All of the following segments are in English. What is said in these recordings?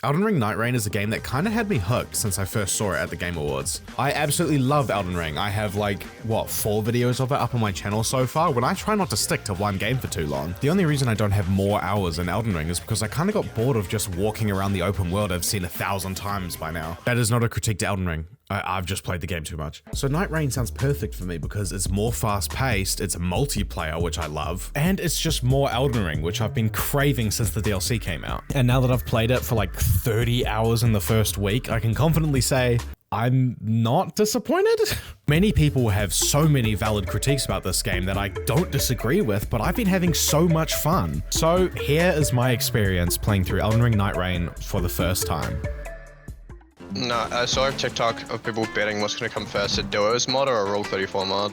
Elden Ring NightReign is a game that kind of had me hooked since I first saw it at the Game Awards. I absolutely love Elden Ring. I have like, what, 4 videos of it up on my channel so far when I try not to stick to one game for too long. The only reason I don't have more hours in Elden Ring is because I kind of got bored of just walking around the open world I've seen 1,000 times by now. That is not a critique to Elden Ring. I've just played the game too much. So NightReign sounds perfect for me because it's more fast-paced, it's multiplayer, which I love, and it's just more Elden Ring, which I've been craving since the DLC came out. And now that I've played it for like 30 hours in the first week, I can confidently say I'm not disappointed. Many people have so many valid critiques about this game that I don't disagree with, but I've been having so much fun. So here is my experience playing through Elden Ring NightReign for the first time. No, I saw a TikTok of people betting what's going to come first, a Duos mod or a Rule 34 mod.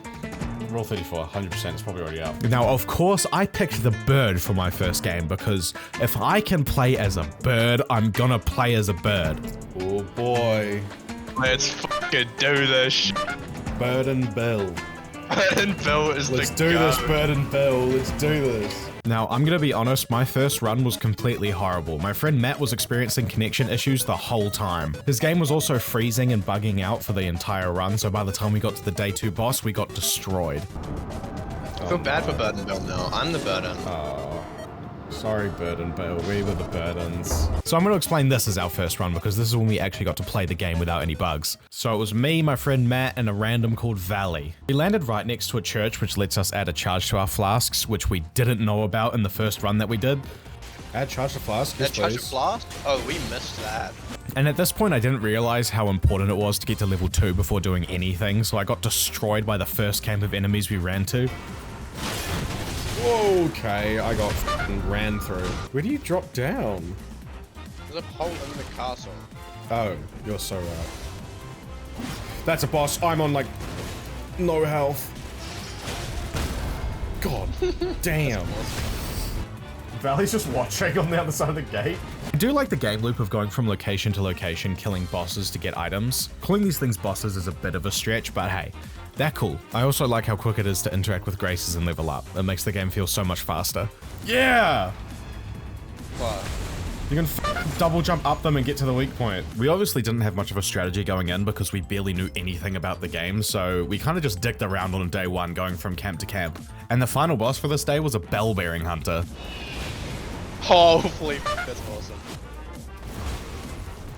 Rule 34, 100%, it's probably already out. Now, of course, I picked the bird for my first game because if I can play as a bird, I'm gonna play as a bird. Oh boy. Let's fucking do this shit. Bird and Bill. Bird and Bill is Let's do this, Bird and Bill. Let's do this. Now, I'm gonna be honest, my first run was completely horrible. My friend Matt was experiencing connection issues the whole time. His game was also freezing and bugging out for the entire run, so by the time we got to the day 2 boss, we got destroyed. I feel bad for Bird and Bill now. I'm the burden. Sorry, Burden Bill, we were the burdens. So I'm going to explain this as our first run because this is when we actually got to play the game without any bugs. So it was me, my friend Matt, and a random called Valley. We landed right next to a church which lets us add a charge to our flasks, which we didn't know about in the first run that we did. Add charge to flask, yes, charge to flask? Oh, we missed that. And at this point I didn't realize how important it was to get to level 2 before doing anything, so I got destroyed by the first camp of enemies we ran to. Okay, I got ran through. Where do you drop down? There's a hole in the castle. Oh, you're so right. That's a boss. I'm on like no health. God damn. Valley's just watching on the other side of the gate. I do like the game loop of going from location to location, killing bosses to get items. Calling these things bosses is a bit of a stretch, but hey, they're cool. I also like how quick it is to interact with Graces and level up. It makes the game feel so much faster. Yeah! What? You can double jump up them and get to the weak point. We obviously didn't have much of a strategy going in because we barely knew anything about the game, so we kind of just dicked around on day 1 going from camp to camp. And the final boss for this day was a bell-bearing hunter. Holy that's awesome.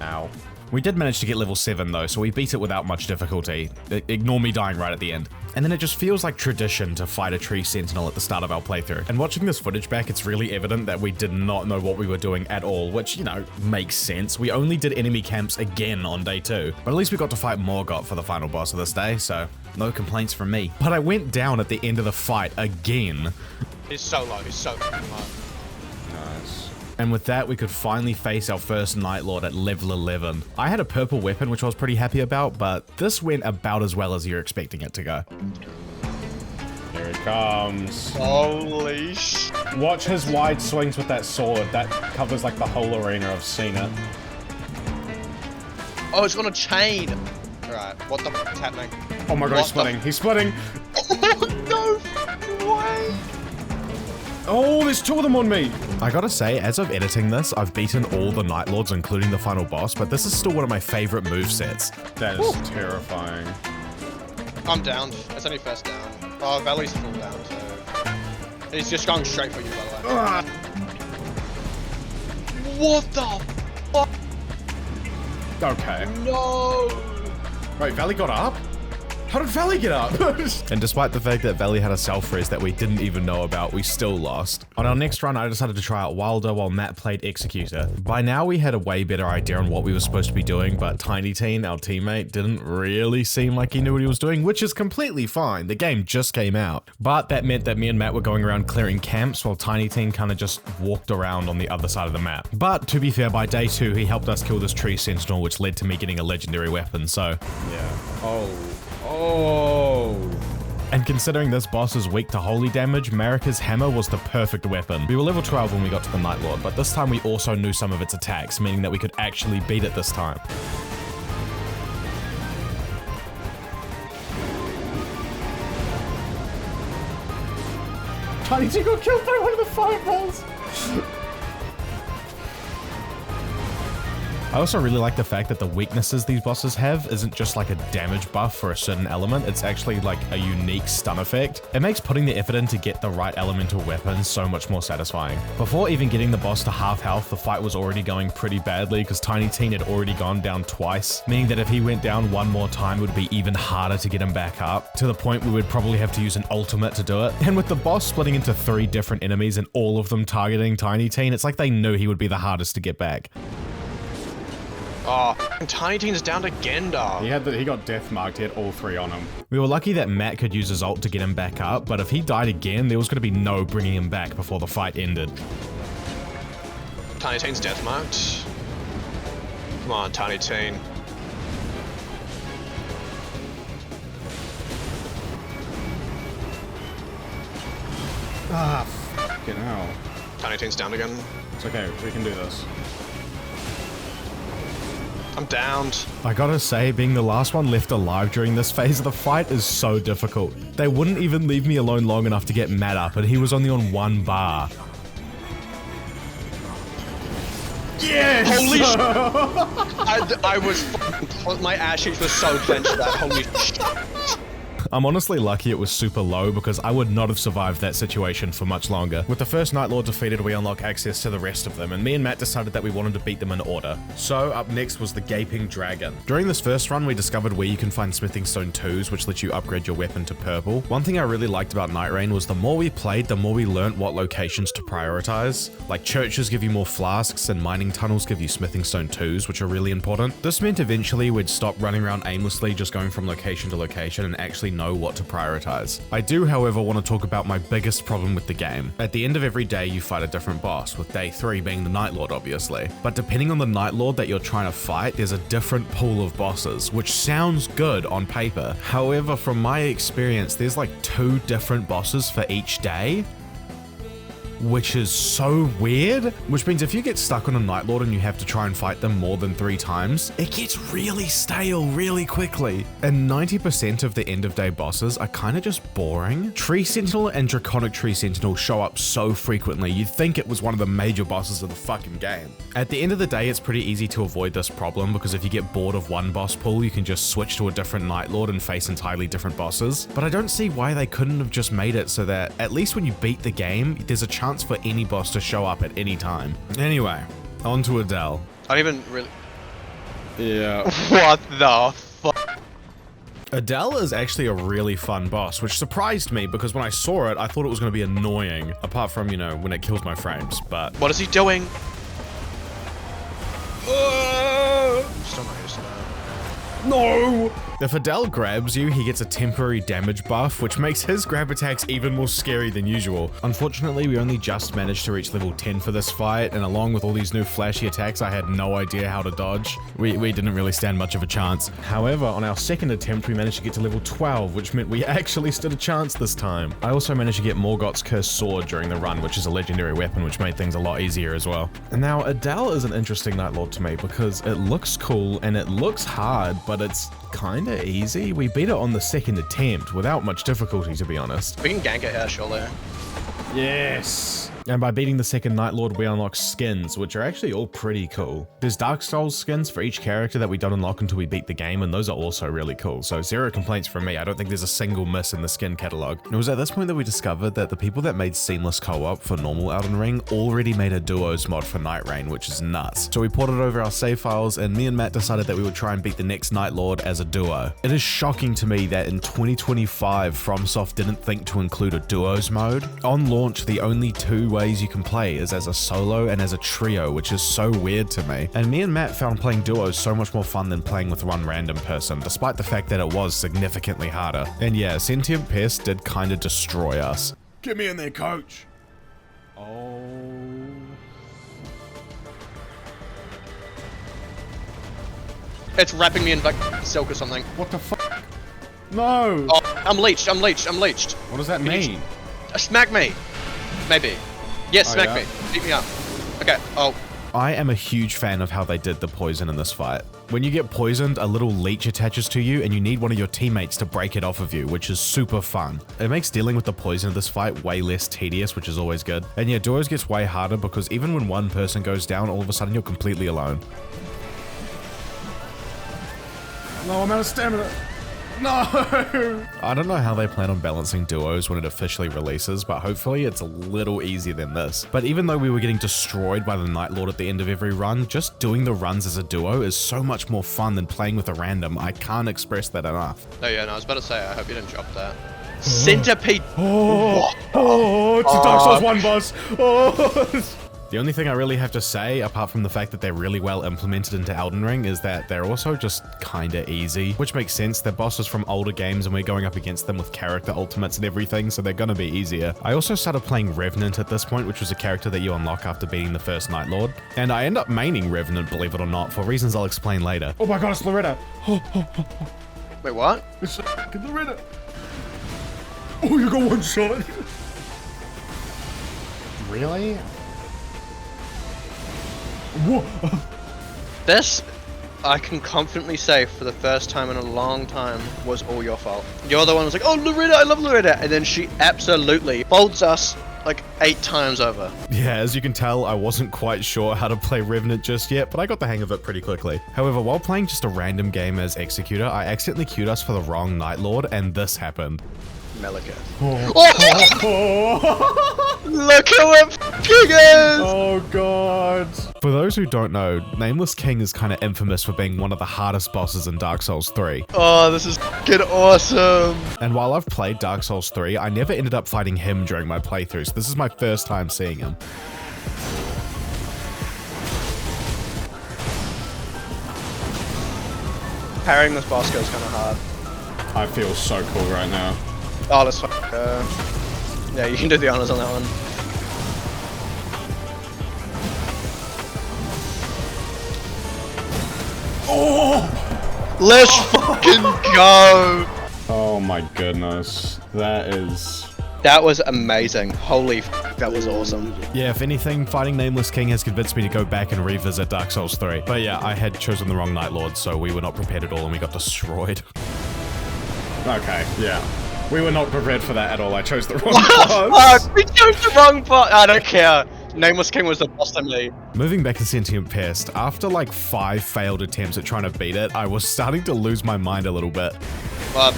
Ow. We did manage to get level 7 though, so we beat it without much difficulty. Ignore me dying right at the end. And then it just feels like tradition to fight a tree sentinel at the start of our playthrough. And watching this footage back, it's really evident that we did not know what we were doing at all, which, you know, makes sense. We only did enemy camps again on day 2, but at least we got to fight Morgoth for the final boss of this day, so no complaints from me. But I went down at the end of the fight again. He's so low, he's so low. Nice. And with that, we could finally face our first Night Lord at level 11. I had a purple weapon, which I was pretty happy about, but this went about as well as you're expecting it to go. Here it comes. Holy sh! Watch his wide swings with that sword. That covers like the whole arena. I've seen it. Oh, it's on a chain! Alright, what the f*** is happening? Oh my god, he's splitting. He's splitting! Oh, no f***ing way! Oh, there's 2 of them on me! I gotta say, as of editing this, I've beaten all the Night Lords, including the final boss, but this is still one of my favorite movesets. That is terrifying. I'm down. It's only first down. Oh, Valley's full down, so... He's just going straight for you, by the way. What the fuck? Okay. No! Wait, Valley got up? How did Valley get up? And despite the fact that Valley had a self-res that we didn't even know about, we still lost. On our next run, I decided to try out Wilder while Matt played Executor. By now, we had a way better idea on what we were supposed to be doing, but Tiny Teen, our teammate, didn't really seem like he knew what he was doing, which is completely fine. The game just came out. But that meant that me and Matt were going around clearing camps while Tiny Teen kind of just walked around on the other side of the map. But to be fair, by day 2, he helped us kill this tree sentinel, which led to me getting a legendary weapon, so... Yeah. Oh. And considering this boss is weak to holy damage, Marika's hammer was the perfect weapon. We were level 12 when we got to the Night Lord, but this time we also knew some of its attacks, meaning that we could actually beat it this time. Tiny T got killed by one of the fireballs! I also really like the fact that the weaknesses these bosses have isn't just like a damage buff for a certain element, it's actually like a unique stun effect. It makes putting the effort in to get the right elemental weapon so much more satisfying. Before even getting the boss to half health, the fight was already going pretty badly because Tiny Teen had already gone down twice, meaning that if he went down one more time, it would be even harder to get him back up, to the point we would probably have to use an ultimate to do it. And with the boss splitting into 3 different enemies and all of them targeting Tiny Teen, it's like they knew he would be the hardest to get back. Oh, Tiny Teen's down again, dog. He got death marked, he had all 3 on him. We were lucky that Matt could use his ult to get him back up, but if he died again, there was going to be no bringing him back before the fight ended. Tiny Teen's death marked. Come on, Tiny Teen. Ah, fucking hell. Tiny Teen's down again. It's okay, we can do this. I'm downed. I gotta say, being the last one left alive during this phase of the fight is so difficult. They wouldn't even leave me alone long enough to get Matt up, and he was only on 1 bar. Yes! Holy shit! I was my ass cheeks were so clenched that. Holy shit. I'm honestly lucky it was super low because I would not have survived that situation for much longer. With the first Night Lord defeated, we unlock access to the rest of them, and me and Matt decided that we wanted to beat them in order. So up next was the Gaping Dragon. During this first run, we discovered where you can find Smithing Stone 2s, which lets you upgrade your weapon to purple. One thing I really liked about NightReign was the more we played, the more we learnt what locations to prioritize. Like churches give you more flasks, and mining tunnels give you Smithing Stone 2s, which are really important. This meant eventually we'd stop running around aimlessly, just going from location to location, and actually know what to prioritize. I do, however, want to talk about my biggest problem with the game. At the end of every day, you fight a different boss, with day 3 being the Night Lord, obviously. But depending on the Night Lord that you're trying to fight, there's a different pool of bosses, which sounds good on paper. However, from my experience, there's like 2 different bosses for each day, which is so weird. Which means if you get stuck on a Night Lord and you have to try and fight them more than 3 times, it gets really stale really quickly. And 90% of the end of day bosses are kind of just boring. Tree Sentinel and Draconic Tree Sentinel show up so frequently, you'd think it was one of the major bosses of the fucking game. At the end of the day, it's pretty easy to avoid this problem because if you get bored of one boss pool, you can just switch to a different Night Lord and face entirely different bosses. But I don't see why they couldn't have just made it so that at least when you beat the game, there's a chance for any boss to show up at any time. Anyway, on to Adele. I don't even really. Yeah. What the fuck? Adele is actually a really fun boss, which surprised me because when I saw it, I thought it was going to be annoying, apart from, you know, when it kills my frames, but... What is he doing? Still not used to that. No! If Adele grabs you, he gets a temporary damage buff, which makes his grab attacks even more scary than usual. Unfortunately, we only just managed to reach level 10 for this fight, and along with all these new flashy attacks, I had no idea how to dodge. We didn't really stand much of a chance. However, on our second attempt, we managed to get to level 12, which meant we actually stood a chance this time. I also managed to get Morgoth's Cursed Sword during the run, which is a legendary weapon, which made things a lot easier as well. And now, Adele is an interesting Night Lord to me because it looks cool and it looks hard, but it's kinda easy. We beat it on the second attempt without much difficulty, to be honest. We can gank it here, surely. Yes. And by beating the second Night Lord, we unlock skins, which are actually all pretty cool. There's Dark Souls skins for each character that we don't unlock until we beat the game, and those are also really cool. So 0 complaints from me. I don't think there's a single miss in the skin catalog. It was at this point that we discovered that the people that made seamless co-op for normal Elden Ring already made a duos mod for NightReign, which is nuts. So we ported over our save files, and me and Matt decided that we would try and beat the next Night Lord as a duo. It is shocking to me that in 2025, FromSoft didn't think to include a duos mode. On launch, the only 2 ways you can play is as a solo and as a trio, which is so weird to me. And me and Matt found playing duos so much more fun than playing with one random person, despite the fact that it was significantly harder. And yeah, Sentient Pest did kinda destroy us. Get me in there, coach. Oh. It's wrapping me in like silk or something. What the fuck? No. Oh, I'm leeched. I'm leeched. I'm leeched. What does that mean? Smack me. Maybe. Yes, Oh, smack yeah? me. Beat me up. Okay. Oh. I am a huge fan of how they did the poison in this fight. When you get poisoned, a little leech attaches to you and you need one of your teammates to break it off of you, which is super fun. It makes dealing with the poison of this fight way less tedious, which is always good. And yeah, duos gets way harder because even when one person goes down, all of a sudden you're completely alone. No, I'm out of stamina. No! I don't know how they plan on balancing duos when it officially releases, but hopefully it's a little easier than this. But even though we were getting destroyed by the Night Lord at the end of every run, just doing the runs as a duo is so much more fun than playing with a random. I can't express that enough. Oh yeah, no, I was about to say, I hope you didn't drop that. Centipede! Oh, it's a Dark Souls 1 boss. Oh. The only thing I really have to say, apart from the fact that they're really well implemented into Elden Ring, is that they're also just kinda easy, which makes sense. They're bosses from older games and we're going up against them with character ultimates and everything, so they're gonna be easier. I also started playing Revenant at this point, which was a character that you unlock after beating the first Night Lord, and I end up maining Revenant, believe it or not, for reasons I'll explain later. Oh my god, it's Loretta. Wait, what? It's fucking Loretta. Oh, you got one shot. Really? Whoa. This, I can confidently say for the first time in a long time, was all your fault. You're the one who's like, oh, Loretta, I love Loretta. And then she absolutely folds us like 8 times over. Yeah, as you can tell, I wasn't quite sure how to play Revenant just yet, but I got the hang of it pretty quickly. However, while playing just a random game as Executor, I accidentally queued us for the wrong Night Lord, and this happened. Melika. Oh. Look who it f***ing is! Oh god. For those who don't know, Nameless King is kind of infamous for being one of the hardest bosses in Dark Souls 3. Oh, this is f***ing awesome! And while I've played Dark Souls 3, I never ended up fighting him during my playthroughs. This is my first time seeing him. Parrying this boss goes kind of hard. I feel so cool right now. Oh, let's yeah, you can do the honors on that one. Oh! Let's fucking go! Oh my goodness. That was amazing. Holy f, that was awesome. Yeah, if anything, fighting Nameless King has convinced me to go back and revisit Dark Souls 3. But yeah, I had chosen the wrong Night Lord, so we were not prepared at all and we got destroyed. okay, yeah. We were not prepared for that at all. I chose the wrong Fuck! boss. We chose the wrong boss! I don't care. Nameless King was the boss to me. Moving back to Sentient Pest, after like 5 failed attempts at trying to beat it, I was starting to lose my mind a little bit.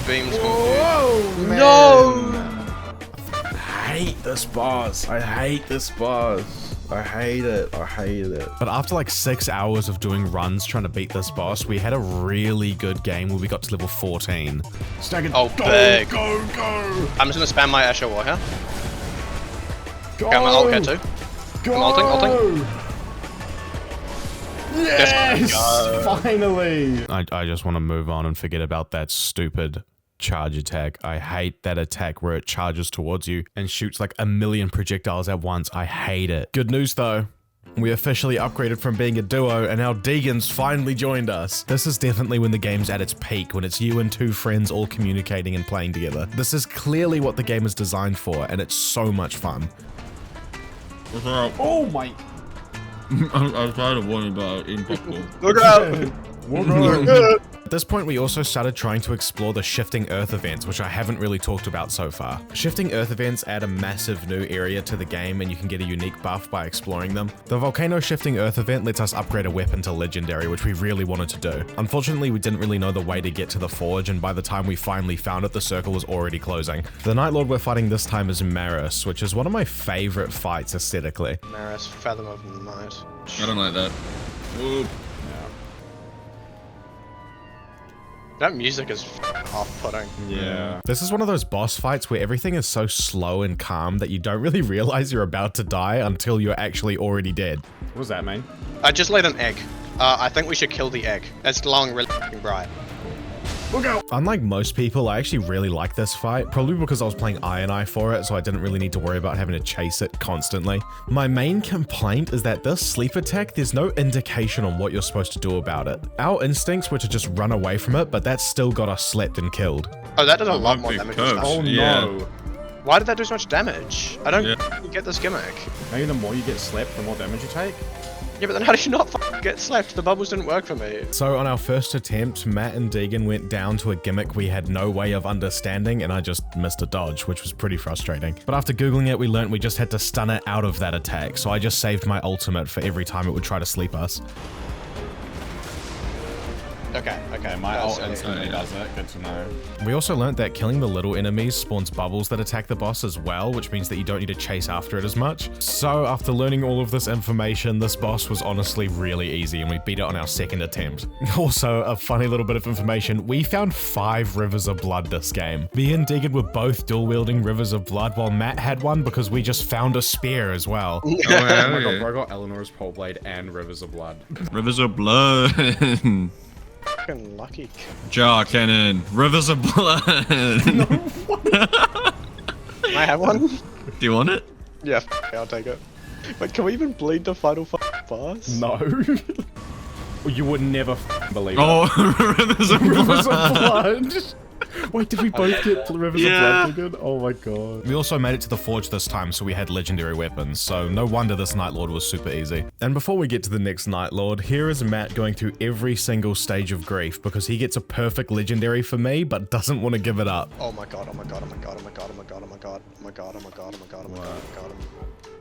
Beams Whoa, man. No! I hate this boss. I hate this boss. I hate it. I hate it. But after like 6 hours of doing runs trying to beat this boss, we had a really good game where we got to level 14. Staggered. Oh, go, big. go, go. I'm just gonna spam my Asher Warrior. Go. Okay, I'm gonna ult here too. Go. I'm ulting. Yes! Go. Finally! I just want to move on and forget about that stupid charge attack. I hate that attack where it charges towards you and shoots like a million projectiles at once. I hate it. Good news though. We officially upgraded from being a duo and now Deegan's finally joined us. This is definitely when the game's at its peak, when it's you and 2 friends all communicating and playing together. This is clearly what the game is designed for and it's so much fun. What's up? Oh my... I was tired of warning about impossible. Look out! At this point, we also started trying to explore the Shifting Earth events, which I haven't really talked about so far. Shifting Earth events add a massive new area to the game and you can get a unique buff by exploring them. The Volcano Shifting Earth event lets us upgrade a weapon to Legendary, which we really wanted to do. Unfortunately, we didn't really know the way to get to the Forge, and by the time we finally found it, the circle was already closing. The Night Lord we're fighting this time is Maris, which is one of my favorite fights aesthetically. Maris, Fathom of the Night. I don't like that. Whoop. That music is off-putting. Yeah. This is one of those boss fights where everything is so slow and calm that you don't really realize you're about to die until you're actually already dead. What does that mean? I just laid an egg. I think we should kill the egg. It's glowing really bright. Look out! Unlike most people, I actually really like this fight, probably because I was playing Iron Eye for it, so I didn't really need to worry about having to chase it constantly. My main complaint is that this sleep attack, there's no indication on what you're supposed to do about it. Our instincts were to just run away from it, but that still got us slept and killed. Oh, that does a lot might more be damage. cursed. Oh Yeah. no. Why did that do so much damage? I don't get this gimmick. Maybe the more you get slept, the more damage you take? Yeah, but then how did you not get slept? The bubbles didn't work for me. So on our first attempt, Matt and Deegan went down to a gimmick we had no way of understanding, and I just missed a dodge, which was pretty frustrating. But after googling it, we learned we just had to stun it out of that attack, so I just saved my ultimate for every time it would try to sleep us. Okay. Yeah, my ult That's instantly yeah. does it. Good to know. We also learnt that killing the little enemies spawns bubbles that attack the boss as well, which means that you don't need to chase after it as much. So after learning all of this information, this boss was honestly really easy and we beat it on our second attempt. Also, a funny little bit of information, we found 5 rivers of blood this game. Me and Deegan were both dual wielding rivers of blood while Matt had one because we just found a spear as well. Oh my god, bro, I got Eleanor's pole blade and Rivers of Blood. Rivers of blood. fucking lucky. Jar cannon. Rivers of blood. I have one. Do you want it? Yeah, I'll take it. Wait, can we even bleed the final boss? No. You would never believe Oh, Rivers of it. Rivers blood. of Blood. Wait, did we both get Rivers Yeah. of Blood again? Oh my god. We also made it to the forge this time, so we had legendary weapons, so no wonder this Night Lord was super easy. And before we get to the next Night Lord, here is Matt going through every single stage of grief because he gets a perfect legendary for me, but doesn't want to give it up. Oh my god, oh my god, oh my god, oh my god, oh my god, oh my god, oh my god, oh my god, oh my god, oh my god, oh my god.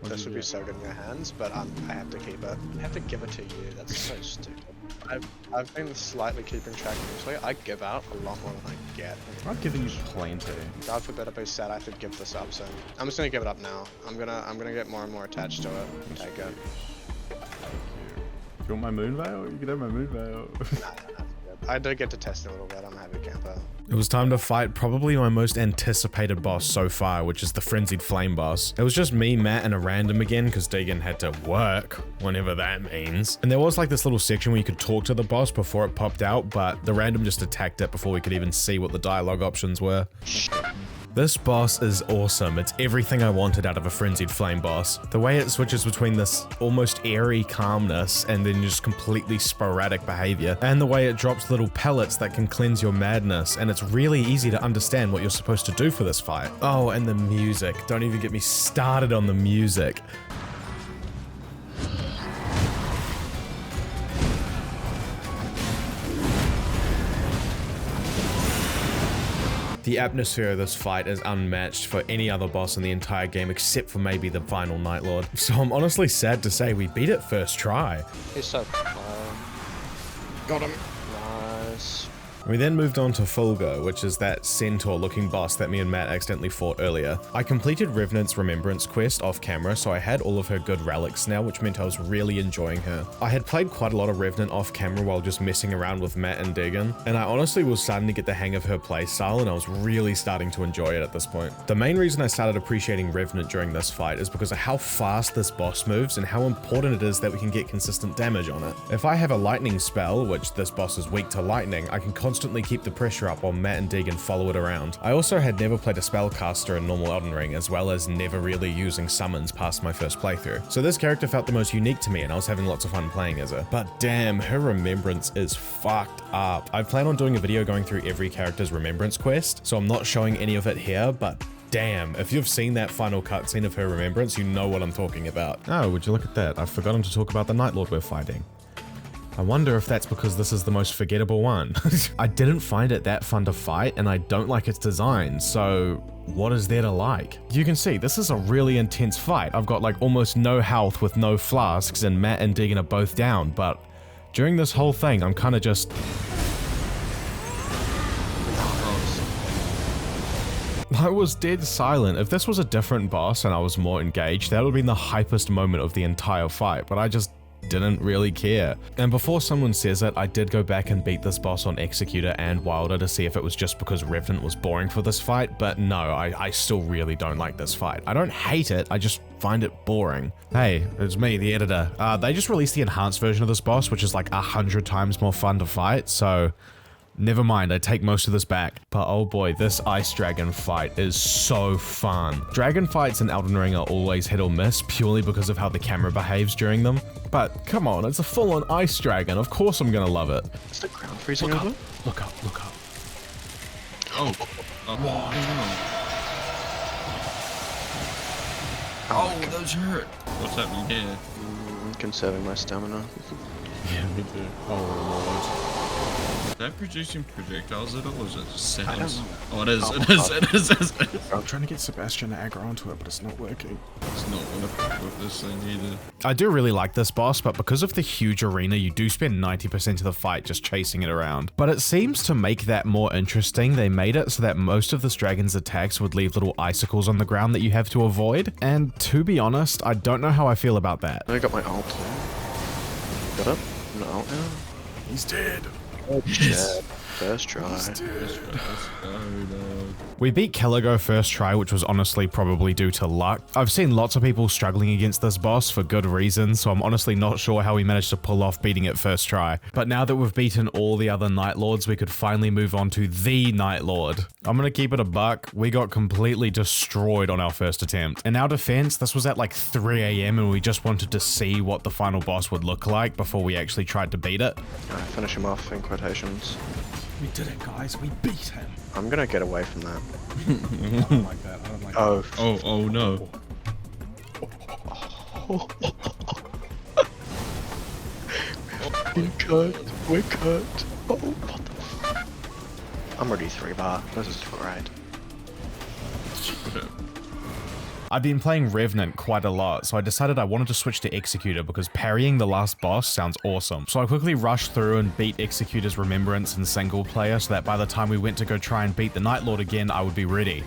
This would be so good in your hands, but I have to keep it. I have to give it to you. That's so stupid. I've been slightly keeping track usually. I give out a lot more than I get. I've given you plenty. God forbid I'd be sad I have to give this up soon. I'm just gonna give it up now. I'm gonna get more and more attached to it. Take it. You want my moon veil? You can have my moon veil. I do get to test it a little bit. I'm a happy camper. It was time to fight probably my most anticipated boss so far, which is the Frenzied Flame boss. It was just me, Matt, and a random again, because Deegan had to work, whenever that means. And there was like this little section where you could talk to the boss before it popped out, but the random just attacked it before we could even see what the dialogue options were. This boss is awesome. It's everything I wanted out of a Frenzied Flame boss. The way it switches between this almost airy calmness and then just completely sporadic behavior, and the way it drops little pellets that can cleanse your madness, and it's really easy to understand what you're supposed to do for this fight. Oh, and the music. Don't even get me started on the music. The atmosphere of this fight is unmatched for any other boss in the entire game except for maybe the final Night Lord. So I'm honestly sad to say we beat it first try. He's so got him. Nice. We then moved on to Fulgo, which is that centaur-looking boss that me and Matt accidentally fought earlier. I completed Revenant's Remembrance quest off camera, so I had all of her good relics now, which meant I was really enjoying her. I had played quite a lot of Revenant off camera while just messing around with Matt and Deegan, and I honestly was starting to get the hang of her playstyle, and I was really starting to enjoy it at this point. The main reason I started appreciating Revenant during this fight is because of how fast this boss moves and how important it is that we can get consistent damage on it. If I have a lightning spell, which this boss is weak to lightning, I can constantly keep the pressure up while Matt and Deegan follow it around. I also had never played a spellcaster in normal Elden Ring, as well as never really using summons past my first playthrough. So this character felt the most unique to me and I was having lots of fun playing as her. But damn, her remembrance is fucked up. I plan on doing a video going through every character's remembrance quest, so I'm not showing any of it here, but damn, if you've seen that final cutscene of her remembrance, you know what I'm talking about. Oh, would you look at that? I've forgotten to talk about the Night Lord we're fighting. I wonder if that's because this is the most forgettable one. I didn't find it that fun to fight, and I don't like its design, so what is there to like? You can see, this is a really intense fight. I've got like almost no health with no flasks, and Matt and Deegan are both down, but during this whole thing, I'm kind of just... I was dead silent. If this was a different boss and I was more engaged, that would have been the hypest moment of the entire fight, but I just didn't really care. And before someone says it, I did go back and beat this boss on Executor and Wilder to see if it was just because Revenant was boring for this fight, but no, I still really don't like this fight. I don't hate it, I just find it boring. Hey, it's me, the editor. They just released the enhanced version of this boss, which is like 100 times more fun to fight, so never mind, I take most of this back. But oh boy, this Ice Dragon fight is so fun. Dragon fights in Elden Ring are always hit or miss purely because of how the camera behaves during them. But come on, it's a full-on Ice Dragon, of course I'm gonna love it. Is the ground freezing over? Look up, look up. Oh. Oh, those hurt. What's happening here? Conserving my stamina. Yeah, me too. Oh lord. Is that producing projectiles at all, or is it just sounds? know. Oh, it is. It is. I'm trying to get Sebastian to aggro onto it, but it's not working. It's not gonna fuck with this thing either. I do really like this boss, but because of the huge arena, you do spend 90% of the fight just chasing it around. But it seems to make that more interesting. They made it so that most of this dragon's attacks would leave little icicles on the ground that you have to avoid. And to be honest, I don't know how I feel about that. I got my ult. Got it? No ult now? He's dead. Oh, shit. First try. Let's go, dog. We beat Caligo first try, which was honestly probably due to luck. I've seen lots of people struggling against this boss for good reasons, so I'm honestly not sure how we managed to pull off beating it first try. But now that we've beaten all the other Night Lords, we could finally move on to the Night Lord. I'm gonna keep it a buck. We got completely destroyed on our first attempt. In our defense, this was at like 3 AM and we just wanted to see what the final boss would look like before we actually tried to beat it. Alright, finish him off in quotations. We did it, guys. We beat him. I'm gonna get away from that. I don't like that. I don't like Oh. Oh no. We're cut. We're cut. Oh, what the fuck? I'm already 3-bar. This is great. I've been playing Revenant quite a lot, so I decided I wanted to switch to Executor because parrying the last boss sounds awesome. So I quickly rushed through and beat Executor's Remembrance in single player so that by the time we went to go try and beat the Night Lord again, I would be ready.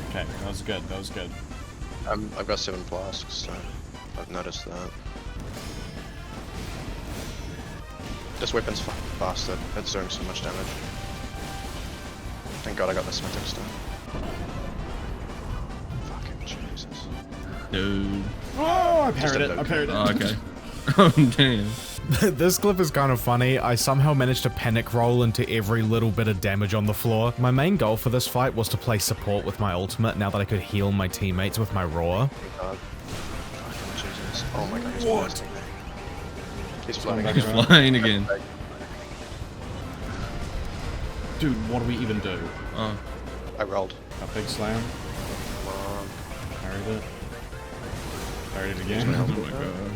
Okay, that was good, that was good. I've got 7 flasks, so I've noticed that. This weapon's faster. It's doing so much damage. Thank God I got the Smithic Stone. Fucking Jesus. Dude. Oh, I parried it, I parried it. Oh, okay. Oh, damn. This clip is kind of funny. I somehow managed to panic roll into every little bit of damage on the floor. My main goal for this fight was to play support with my ultimate now that I could heal my teammates with my roar. Thank God. Fucking Jesus. Oh my God, he's blasting me. He's floating. He's flying again. Dude, what do we even do? Oh. I rolled. A big slam. Come on. Parried it. Parried it Using again. my Oh L2. my god.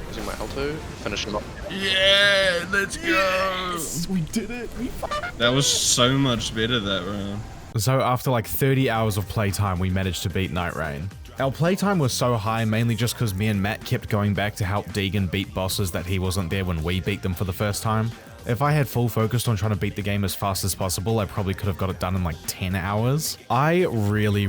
Using my L2. Finish him up. Yeah, let's go. We did it. That was so much better that round. So after like 30 hours of playtime, we managed to beat NightReign. Our playtime was so high mainly just because me and Matt kept going back to help Deegan beat bosses that he wasn't there when we beat them for the first time. If I had full focused on trying to beat the game as fast as possible, I probably could have got it done in like 10 hours. I really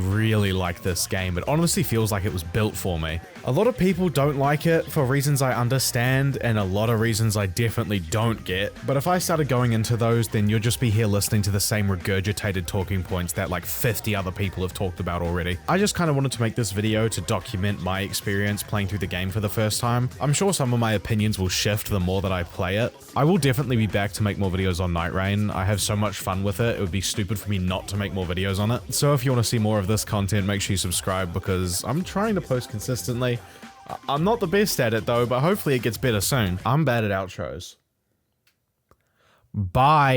like this game. It honestly feels like it was built for me. A lot of people don't like it for reasons I understand and a lot of reasons I definitely don't get. But if I started going into those, then you'll just be here listening to the same regurgitated talking points that like 50 other people have talked about already. I just kind of wanted to make this video to document my experience playing through the game for the first time. I'm sure some of my opinions will shift the more that I play it. I will definitely be back to make more videos on NightReign. I have so much fun with it, it would be stupid for me not to make more videos on it. So if you want to see more of this content, make sure you subscribe because I'm trying to post consistently. I'm not the best at it though, but hopefully it gets better soon. I'm bad at outros. Bye.